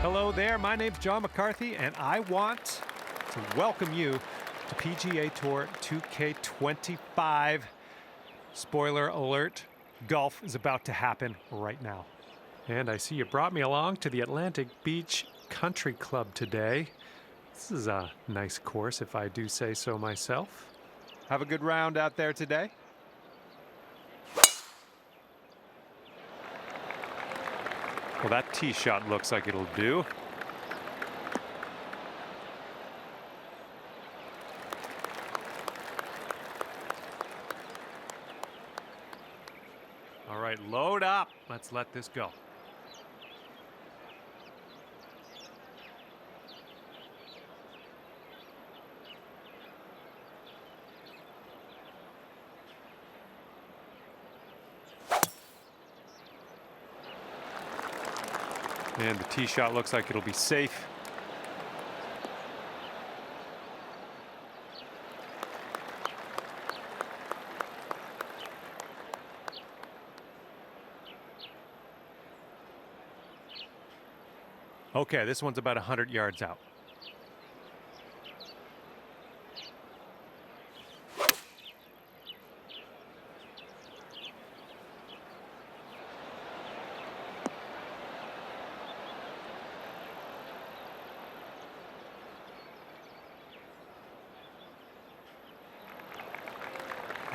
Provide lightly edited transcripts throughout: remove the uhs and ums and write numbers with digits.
Hello there, my name's John McCarthy, and I want to welcome you to PGA Tour 2K25. Spoiler alert, golf is about to happen right now. And I see you brought me along to the Atlantic Beach Country Club today. This is a nice course, if I do say so myself. Have a good round out there today. Well, that tee shot looks like it'll do. All right, load up. Let's let this go. And the tee shot looks like it'll be safe. Okay, this one's about 100 yards out.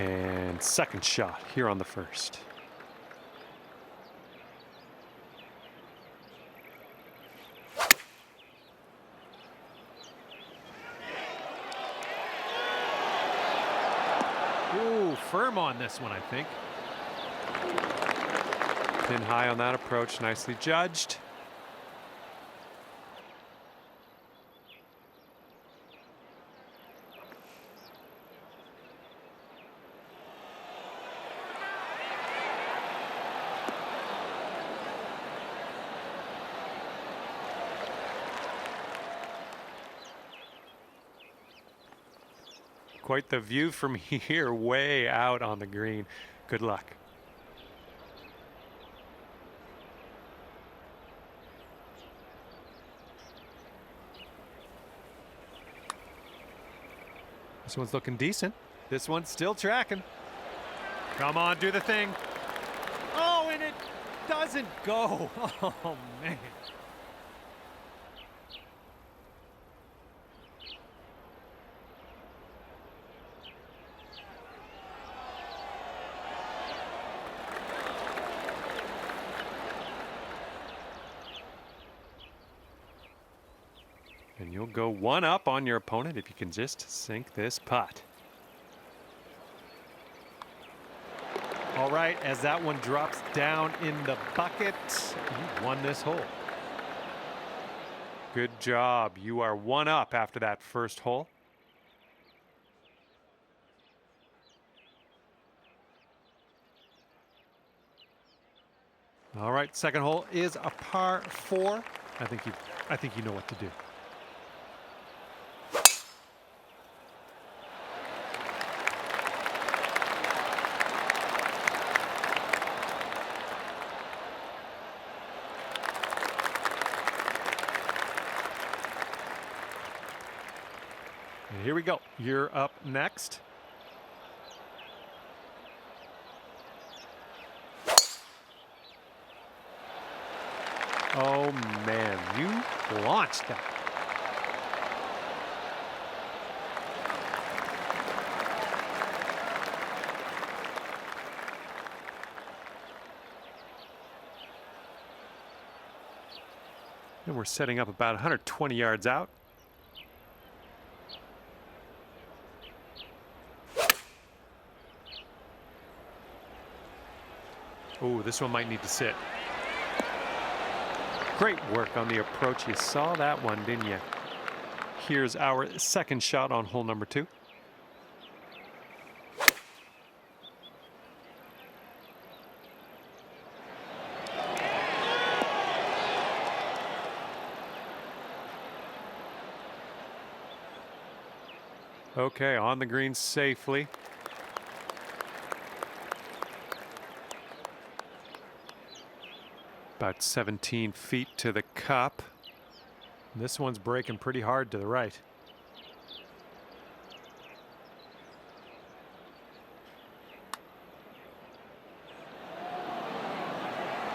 And second shot here on the first. Ooh, firm on this one, I think. Pin high on that approach, nicely judged. Quite the view from here, way out on the green. Good luck. This one's looking decent. This one's still tracking. Come on, do the thing. Oh, and it doesn't go. Oh, man. And you'll go one up on your opponent if you can just sink this putt. All right, as that one drops down in the bucket, you won this hole. Good job. You are one up after that first hole. All right, second hole is a par 4. I think you know what to do. And here we go. You're up next. Oh, man, you launched that. And we're setting up about 120 yards out. Oh, this one might need to sit. Great work on the approach. You saw that one, didn't you? Here's our second shot on hole number 2. Okay, on the green safely. About 17 feet to the cup. This one's breaking pretty hard to the right.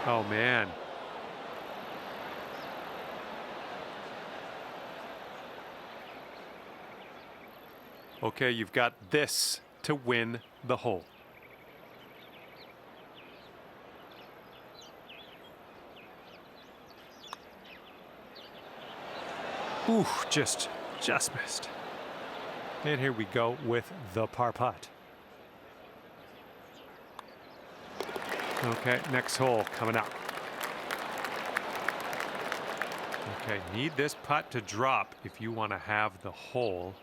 Oh, man. Okay, you've got this to win the hole. Ooh, just missed. And here we go with the par putt. Okay, next hole coming up. Okay, need this putt to drop if you want to have the hole.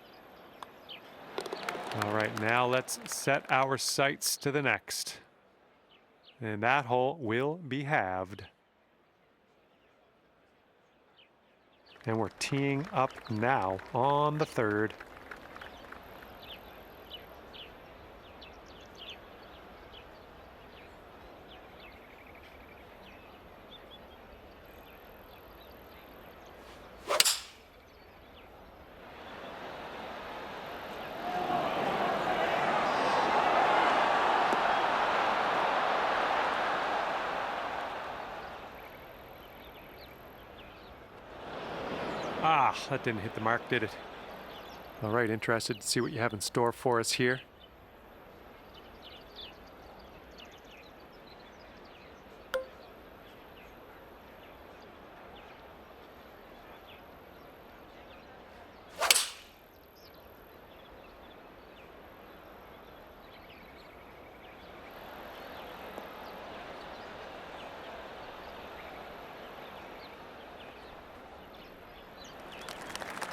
All right, now let's set our sights to the next. And that hole will be halved. And we're teeing up now on the third. Ah, that didn't hit the mark, did it? All right, interested to see what you have in store for us here.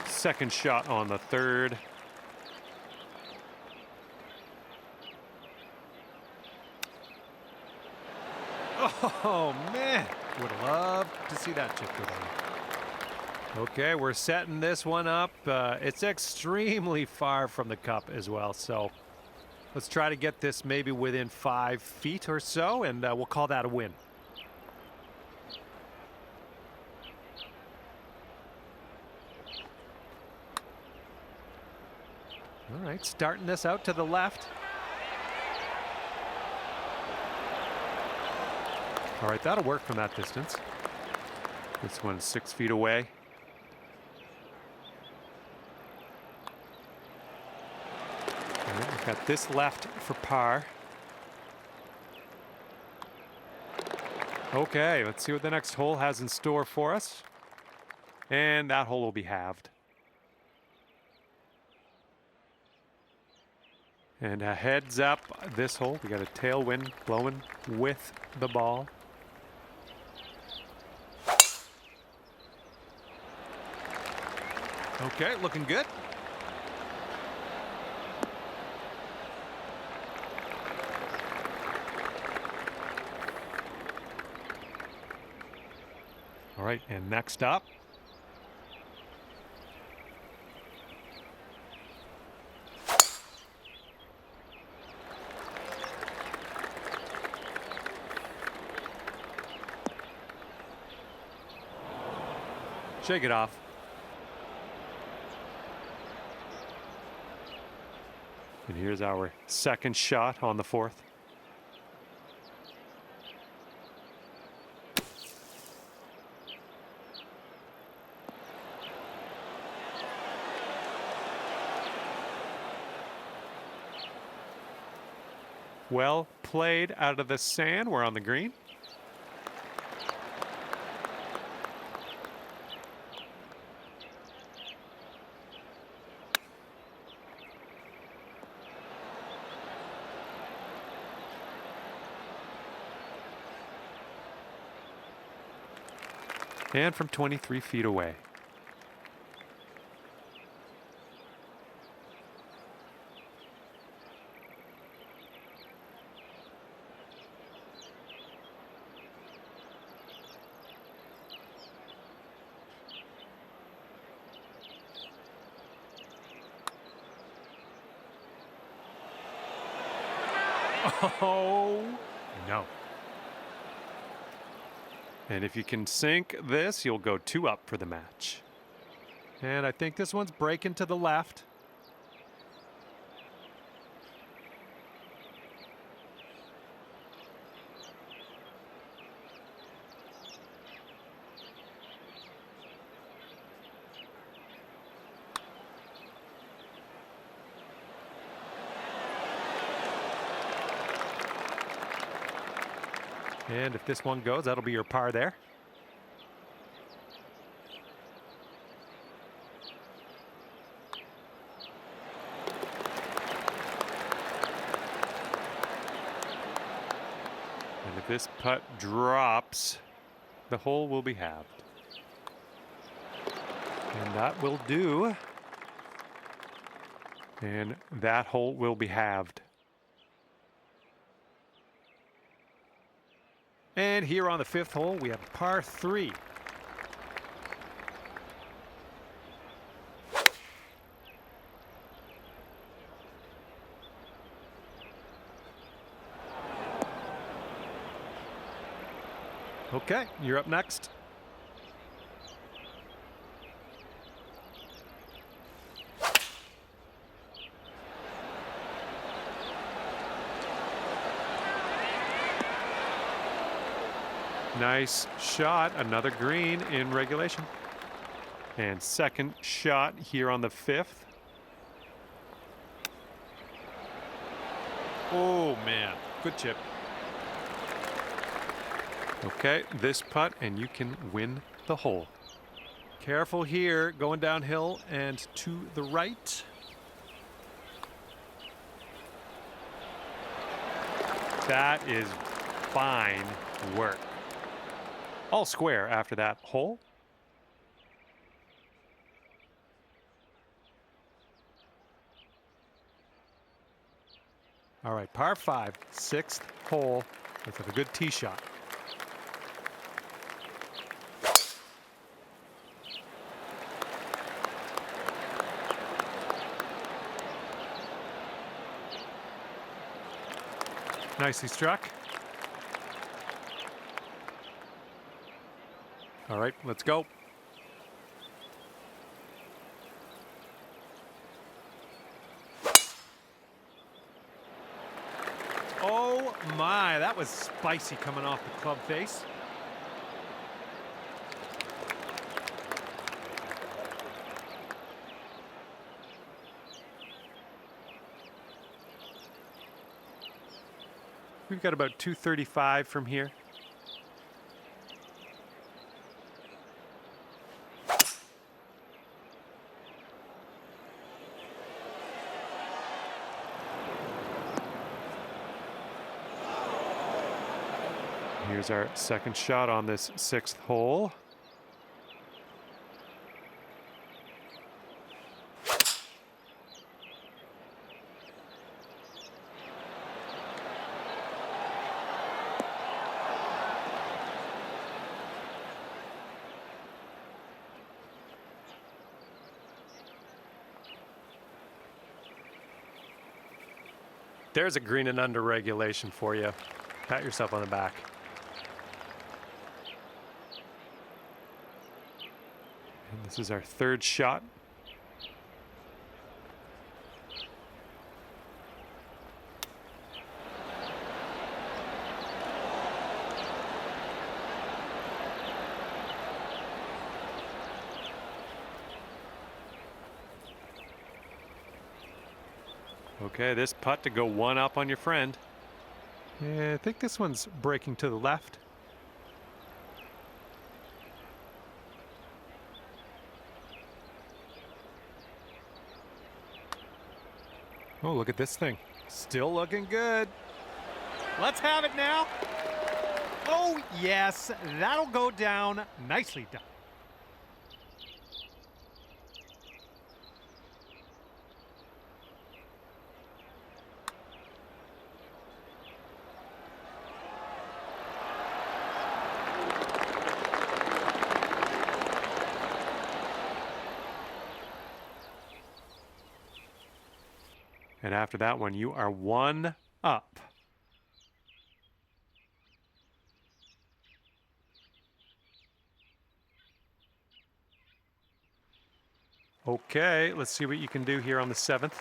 Second shot on the third. Oh, man. Would have loved to see that chip go down. Okay, we're setting this one up. It's extremely far from the cup as well, so let's try to get this maybe within 5 feet or so, and we'll call that a win. All right, starting this out to the left. All right, that'll work from that distance. This one's 6 feet away. All right, we've got this left for par. Okay, let's see what the next hole has in store for us. And that hole will be halved. And a heads up, this hole, we got a tailwind blowing with the ball. Okay, looking good. All right, and next up. Shake it off. And here's our second shot on the fourth. Well played out of the sand. We're on the green. And from 23 feet away. Oh, no. And if you can sink this, you'll go 2 up for the match. And I think this one's breaking to the left. And if this one goes, that'll be your par there. And if this putt drops, the hole will be halved. And that will do. And that hole will be halved. And here on the 5th hole, we have par 3. Okay, you're up next. Nice shot, another green in regulation. And second shot here on the 5th. Oh man, good chip. Okay, this putt and you can win the hole. Careful here, going downhill and to the right. That is fine work. All square after that hole. All right, par 5, 6th hole. Let's have a good tee shot. Nicely struck. All right, let's go. Oh my, that was spicy coming off the club face. We've got about 235 from here. Here's our second shot on this 6th hole. There's a green and under regulation for you. Pat yourself on the back. And this is our 3rd shot. Okay, this putt to go one up on your friend. Yeah, I think this one's breaking to the left. Oh, look at this thing. Still looking good. Let's have it now. Oh, yes, that'll go down. Nicely done. And after that one, you are one up. Okay, let's see what you can do here on the 7th.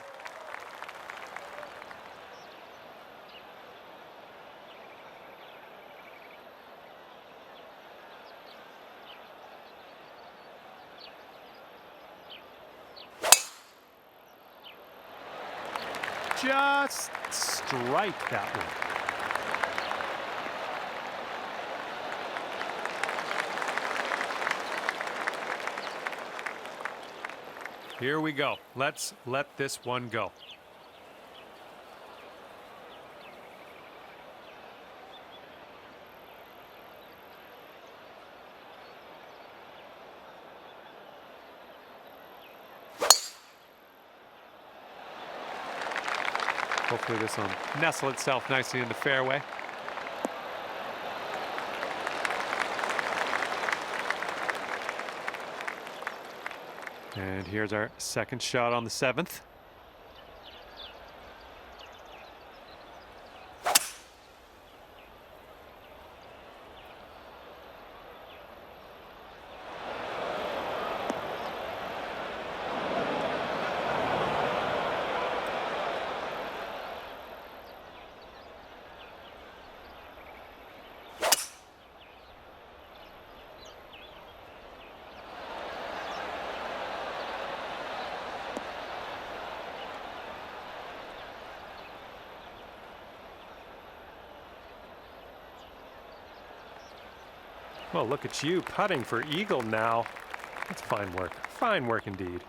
Just strike that one. Here we go. Let's let this one go. Hopefully this will nestle itself nicely in the fairway. And here's our second shot on the 7th. Well, look at you putting for eagle now. That's fine work. Fine work indeed.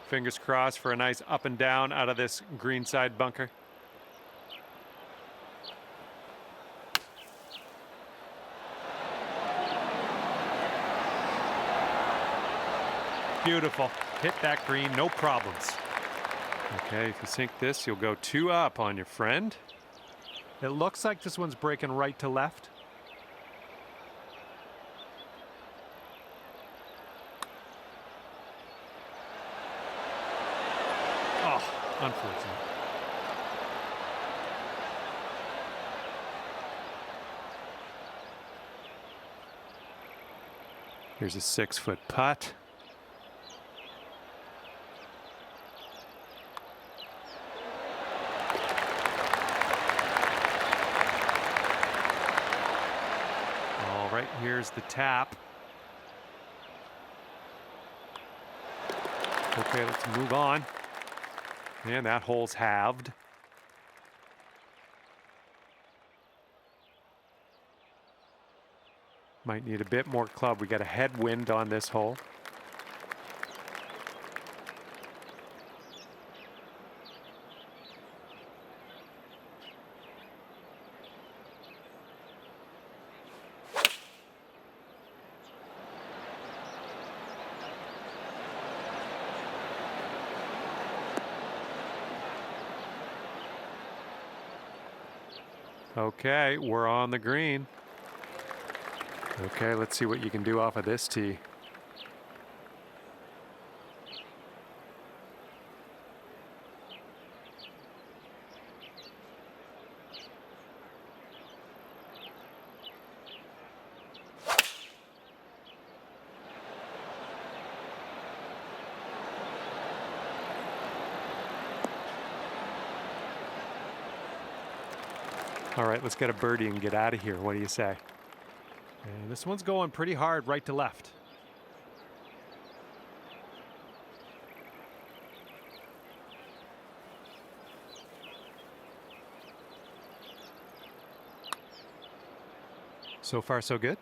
Fingers crossed for a nice up and down out of this greenside bunker. Beautiful. Hit that green, no problems. Okay, if you sink this, you'll go 2 up on your friend. It looks like this one's breaking right to left. Oh, unfortunate. Here's a 6-foot putt. All right, here's the tap. Okay, let's move on. And that hole's halved. Might need a bit more club. We got a headwind on this hole. Okay, we're on the green. Okay, let's see what you can do off of this tee. All right, let's get a birdie and get out of here. What do you say? And this one's going pretty hard right to left. So far, so good.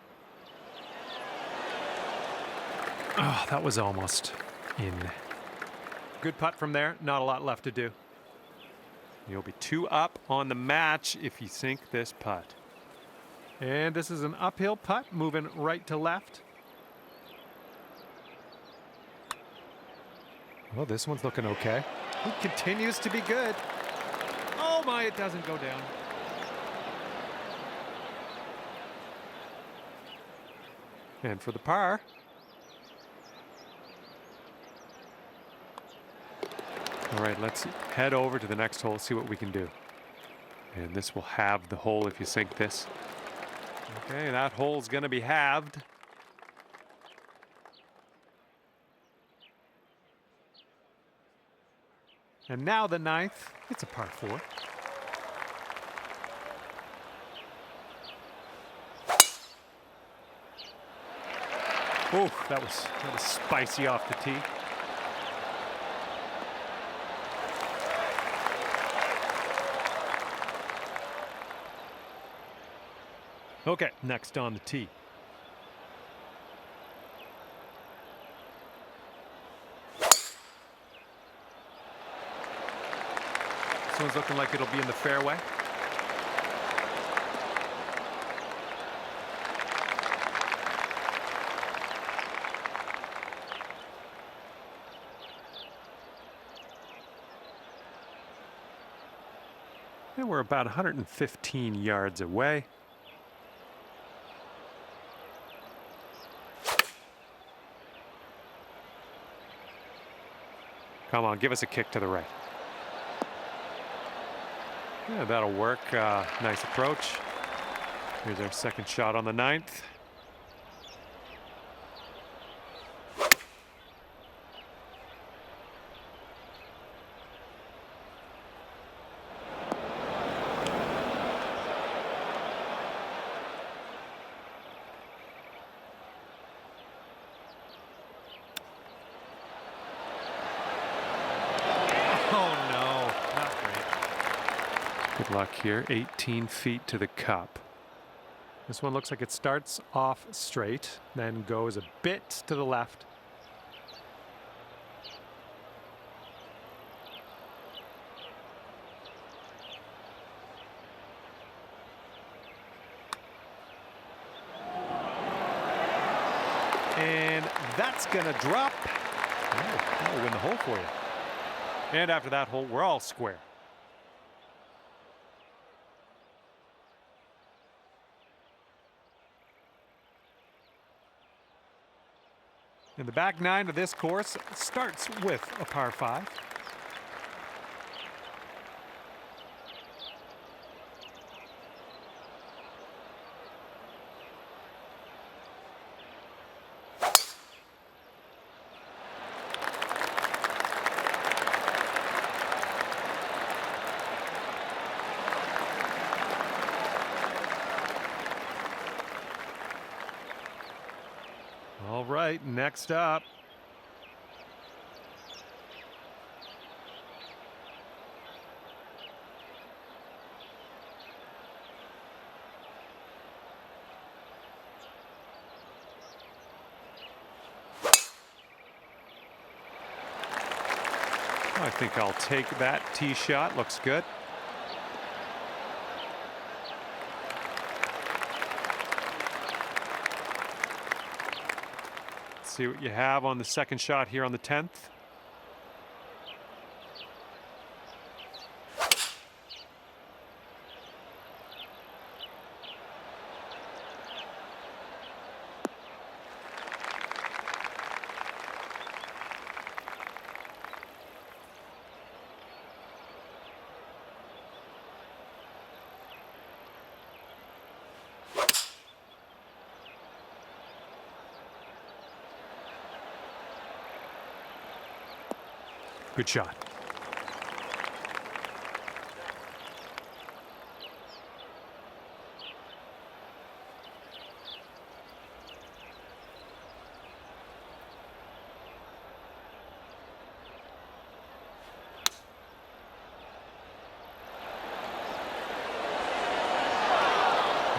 Oh, that was almost in. Good putt from there. Not a lot left to do. You'll be 2 up on the match if you sink this putt. And this is an uphill putt, moving right to left. Well, this one's looking okay. It continues to be good. Oh my, it doesn't go down. And for the par. All right, let's head over to the next hole, see what we can do. And this will halve the hole if you sink this. Okay, that hole's going to be halved. And now the ninth. It's a par 4. Oh, that was spicy off the tee. Okay, next on the tee. This one's looking like it'll be in the fairway. And we're about 115 yards away. Come on, give us a kick to the right. Yeah, that'll work. Nice approach. Here's our second shot on the ninth. Good luck here. 18 feet to the cup. This one looks like it starts off straight, then goes a bit to the left. And that's gonna drop. Oh, that'll win the hole for you. And after that hole, we're all square. And the back nine of this course starts with a par 5. All right, next up. I think I'll take that tee shot. Looks good. See what you have on the second shot here on the 10th. Good shot.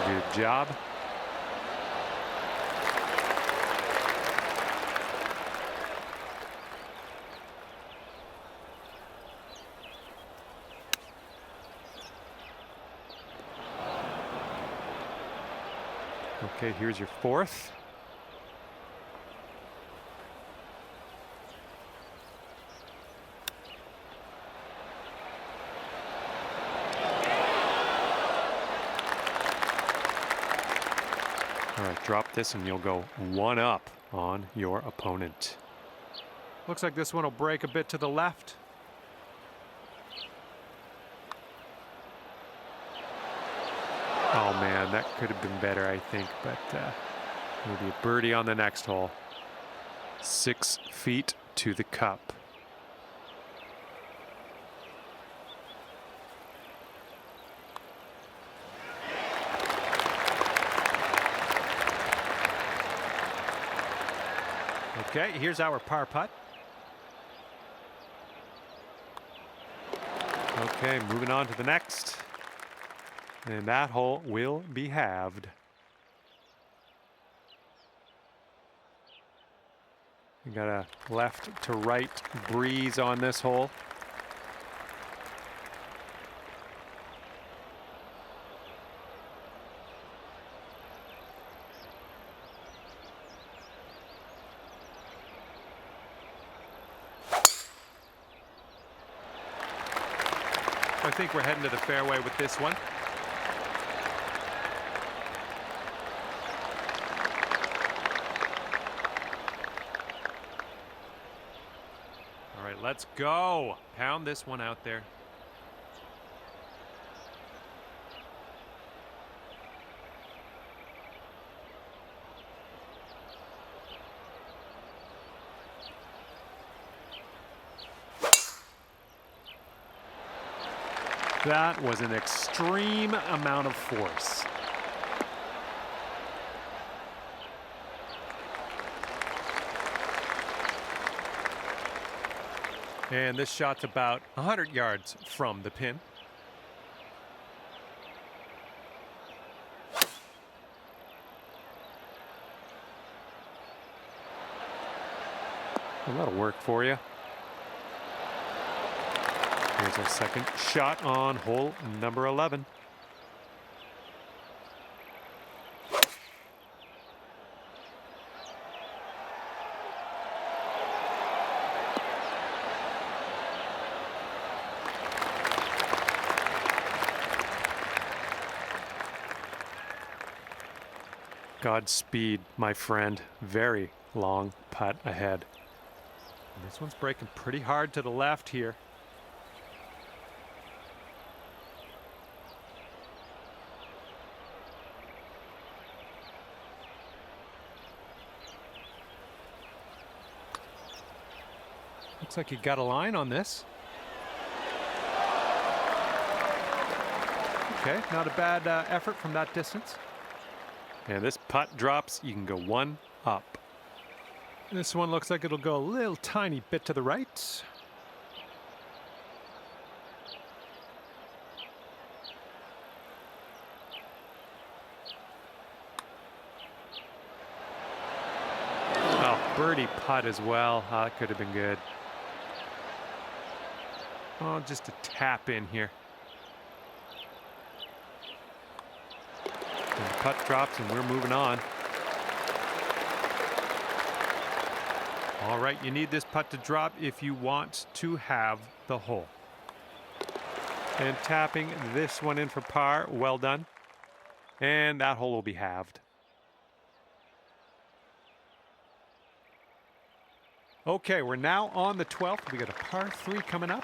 Good job. Okay, here's your fourth. All right, drop this and you'll go one up on your opponent. Looks like this one will break a bit to the left. Oh man, that could have been better, I think, but maybe a birdie on the next hole. 6 feet to the cup. Okay, here's our par putt. Okay, moving on to the next. And that hole will be halved. We got a left to right breeze on this hole. I think we're heading to the fairway with this one. All right, let's go. Pound this one out there. That was an extreme amount of force. And this shot's about 100 yards from the pin. Well, that'll work for you. Here's our second shot on hole number 11. Godspeed, my friend. Very long putt ahead. And this one's breaking pretty hard to the left here. Looks like you got a line on this. Okay, not a bad effort from that distance. And this putt drops, you can go one up. This one looks like it'll go a little tiny bit to the right. Oh, birdie putt as well. Oh, that could have been good. Oh, just a tap in here. And the putt drops and we're moving on. All right, you need this putt to drop if you want to have the hole. And tapping this one in for par, well done. And that hole will be halved. Okay, we're now on the 12th. We got a par 3 coming up.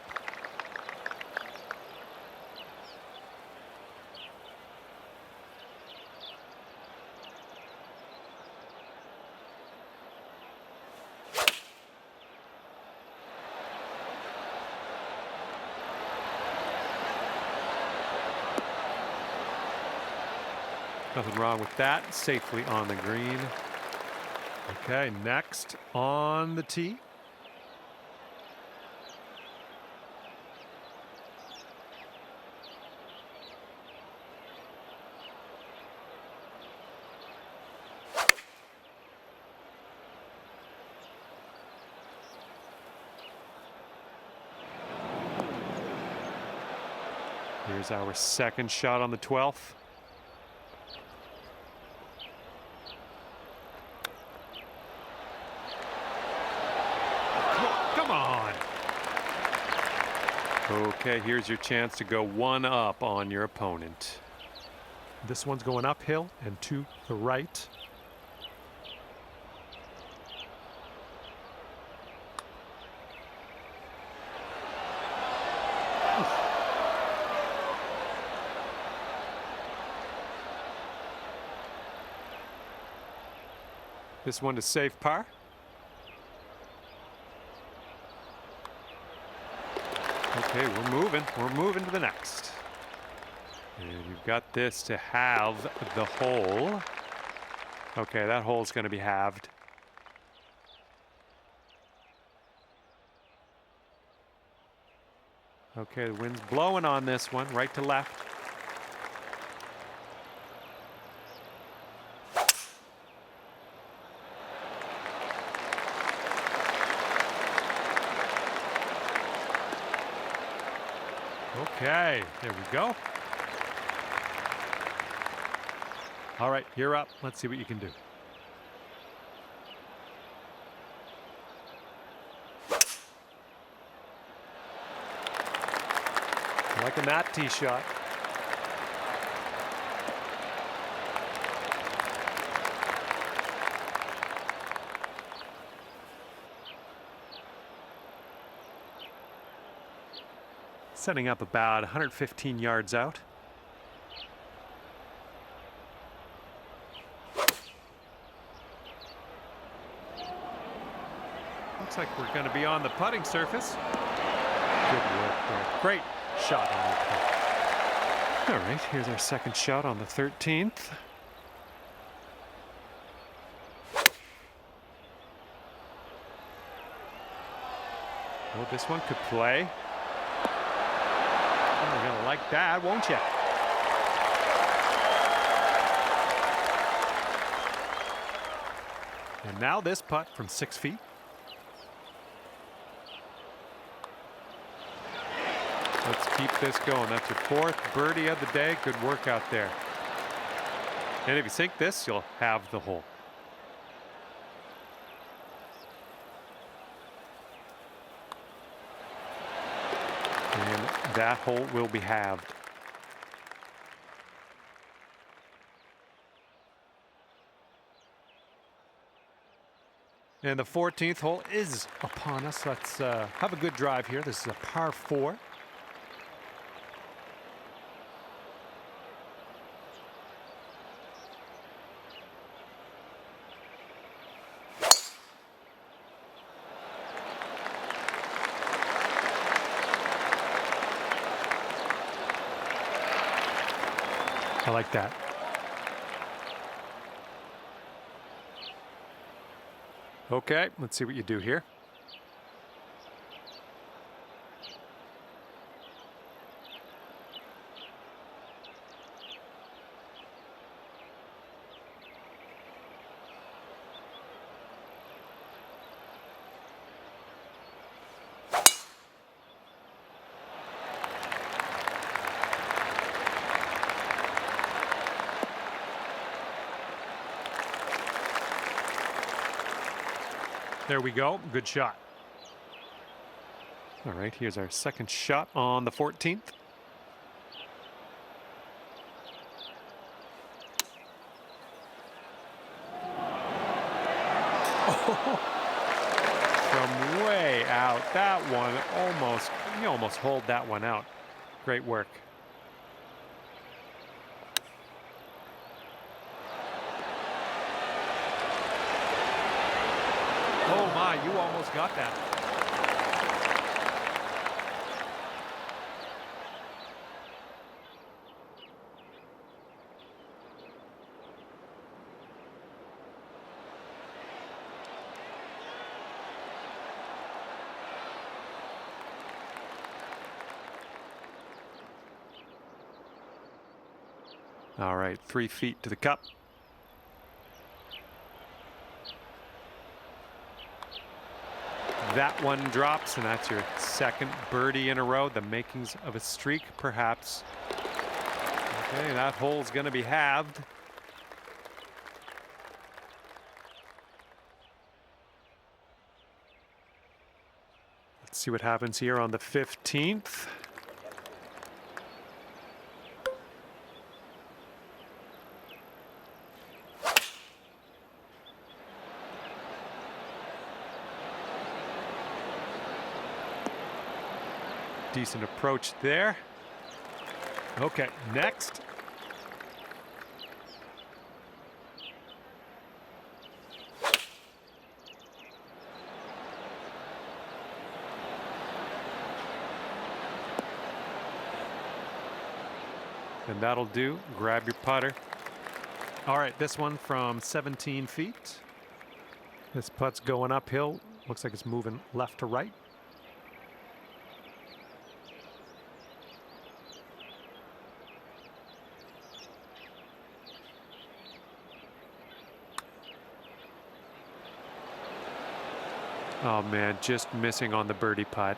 Nothing wrong with that. Safely on the green. Okay, next on the tee. Here's our second shot on the 12th. Come on. Okay, here's your chance to go one up on your opponent. This one's going uphill and to the right. This one to save par. Okay, we're moving. We're moving to the next. And you've got this to have the hole. Okay, that hole's going to be halved. Okay, the wind's blowing on this one, right to left. Okay, there we go. All right, you're up. Let's see what you can do. Liking that tee shot. Setting up about 115 yards out. Looks like we're going to be on the putting surface. Good work there. Great shot on that putt. All right, here's our second shot on the 13th. Oh, this one could play. Oh, you're gonna like that, won't you? And now this putt from 6 feet. Let's keep this going. That's your 4th birdie of the day. Good work out there. And if you sink this, you'll have the hole. And that hole will be halved. And the 14th hole is upon us. Let's have a good drive here. This is a par 4. I like that. Okay, let's see what you do here. There we go. Good shot. All right, here's our second shot on the 14th. Oh, from way out. That one almost, you almost holed that one out. Great work. Oh my, you almost got that. All right, 3 feet to the cup. That one drops, and that's your second birdie in a row. The makings of a streak, perhaps. Okay, that hole's going to be halved. Let's see what happens here on the 15th. Decent approach there. Okay, next. And that'll do. Grab your putter. All right, this one from 17 feet. This putt's going uphill. Looks like it's moving left to right. Oh man, just missing on the birdie putt.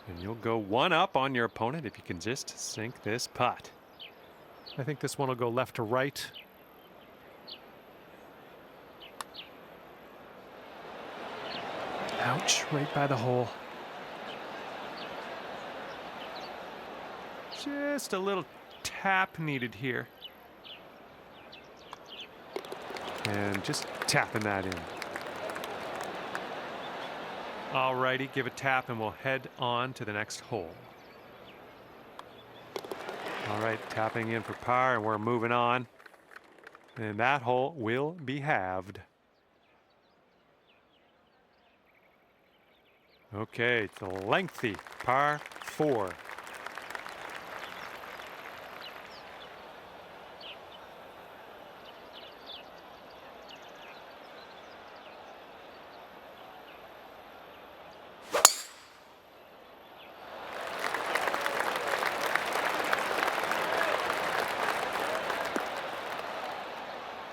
And you'll go one up on your opponent if you can just sink this putt. I think this one will go left to right. Ouch, right by the hole. Just a little tap needed here. And just tapping that in. All righty, give a tap and we'll head on to the next hole. All right, tapping in for par and we're moving on. And that hole will be halved. Okay, it's a lengthy par 4.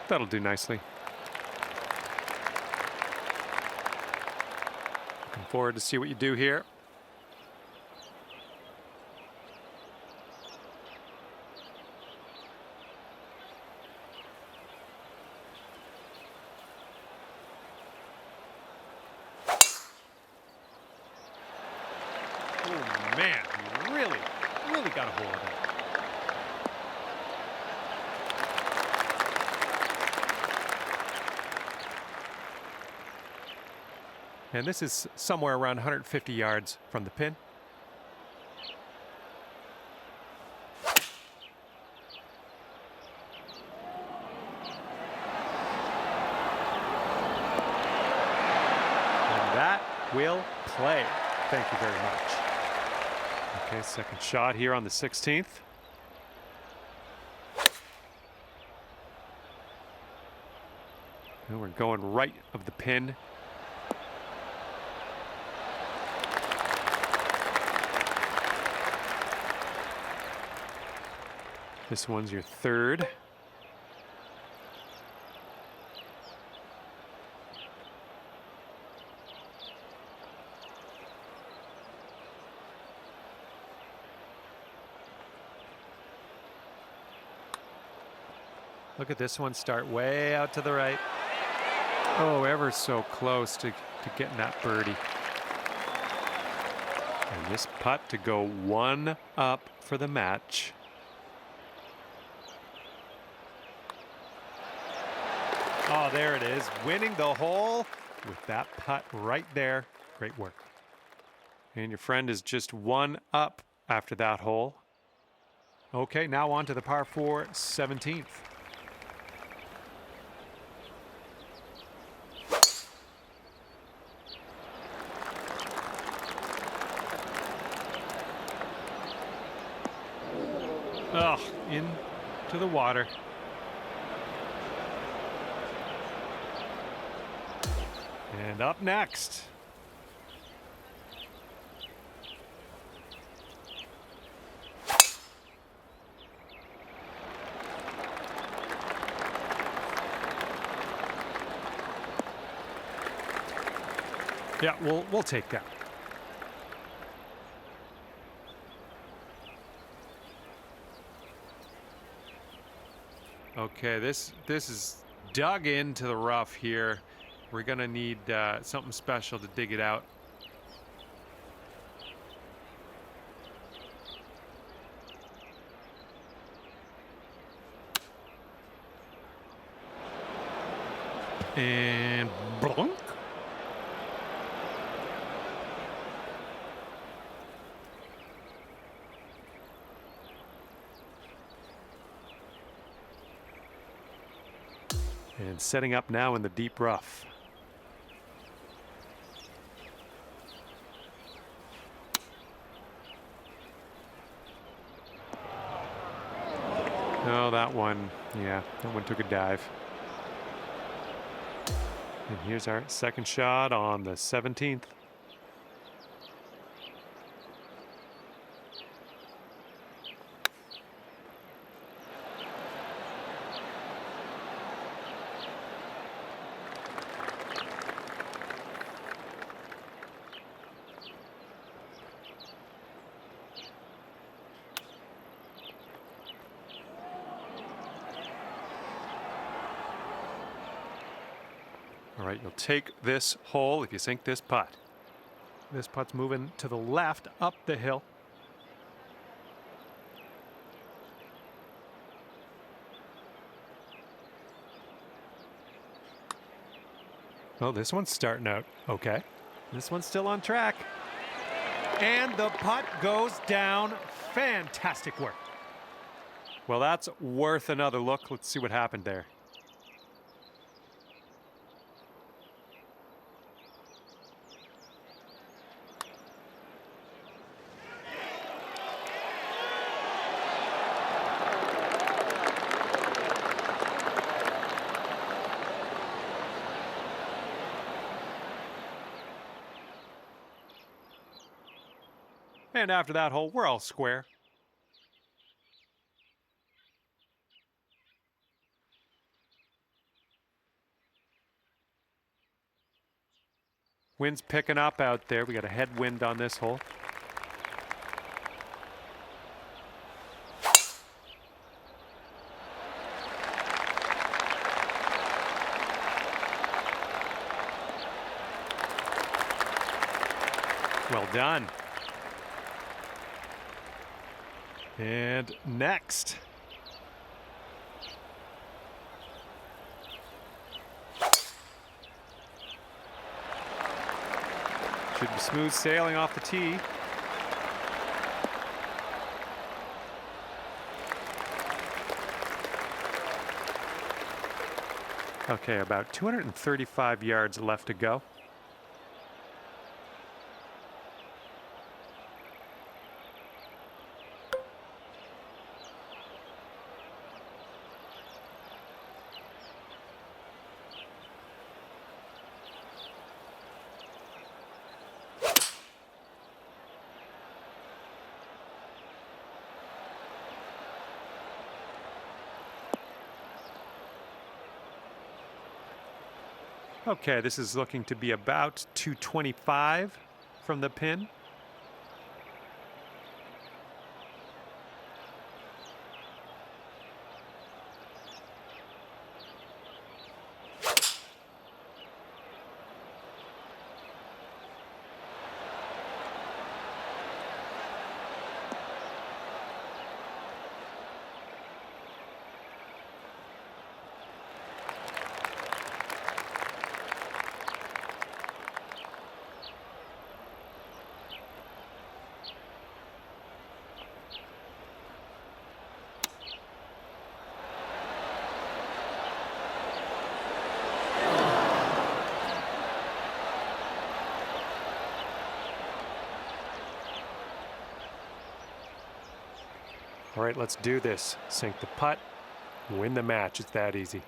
That'll do nicely. Looking forward to see what you do here. Oh man, he really got a hold of that. And this is somewhere around 150 yards from the pin. And that will play. Thank you very much. Okay, second shot here on the 16th. And we're going right of the pin. This one's your third. Look at this one start way out to the right. Oh, ever so close to getting that birdie. And this putt to go one up for the match. Oh, there it is, winning the hole with that putt right there. Great work. And your friend is just one up after that hole. Okay, now on to the par 4 17th. Oh, into the water. And up next. Yeah, we'll take that. Okay, this is dug into the rough here. We're gonna need something special to dig it out. And blunk. And setting up now in the deep rough. Oh, that one, yeah, that one took a dive. And here's our second shot on the 17th. All right, you'll take this hole if you sink this putt. This putt's moving to the left up the hill. Oh, this one's starting out okay. This one's still on track. And the putt goes down. Fantastic work. Well, that's worth another look. Let's see what happened there. And after that hole, we're all square. Wind's picking up out there. We got a headwind on this hole. Well done. And next. Should be smooth sailing off the tee. Okay, about 235 yards left to go. Okay, this is looking to be about 225 from the pin. All right, let's do this. Sink the putt, win the match. It's that easy.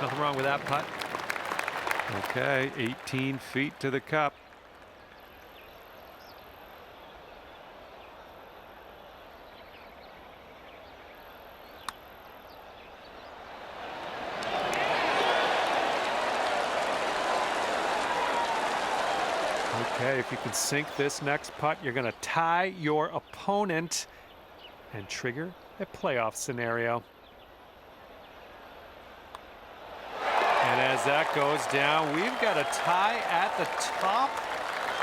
Nothing wrong with that putt. Okay, 18 feet to the cup. Okay, if you can sink this next putt, you're going to tie your opponent and trigger a playoff scenario. And as that goes down, we've got a tie at the top.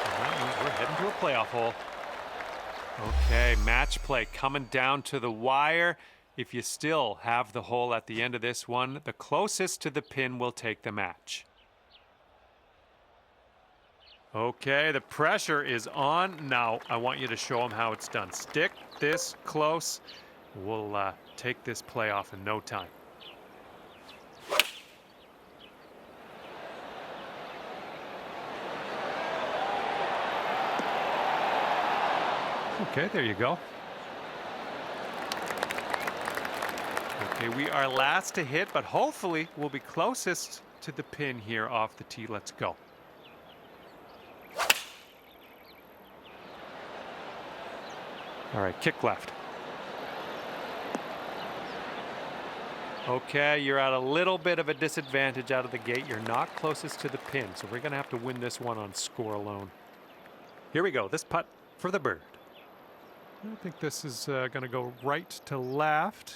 And that means we're heading to a playoff hole. Okay, match play coming down to the wire. If you still have the hole at the end of this one, the closest to the pin will take the match. Okay, the pressure is on. Now, I want you to show them how it's done. Stick this close. We'll take this playoff in no time. Okay, there you go. Okay, we are last to hit, but hopefully we'll be closest to the pin here off the tee. Let's go. All right, kick left. Okay, you're at a little bit of a disadvantage out of the gate. You're not closest to the pin, so we're going to have to win this one on score alone. Here we go. This putt for the bird. I think this is going to go right to left.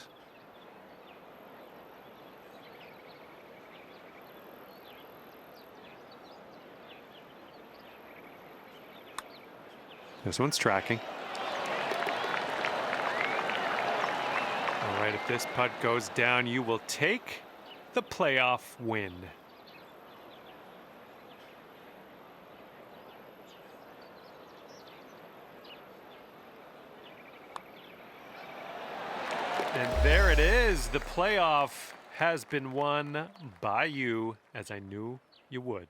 This one's tracking. All right, if this putt goes down, you will take the playoff win. And there it is. The playoff has been won by you, as I knew you would.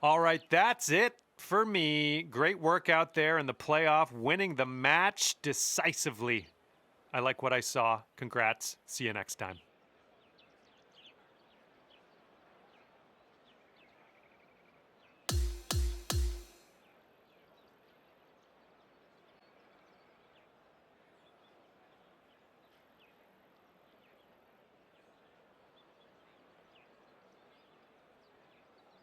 All right, that's it for me. Great work out there in the playoff, winning the match decisively. I like what I saw. Congrats. See you next time.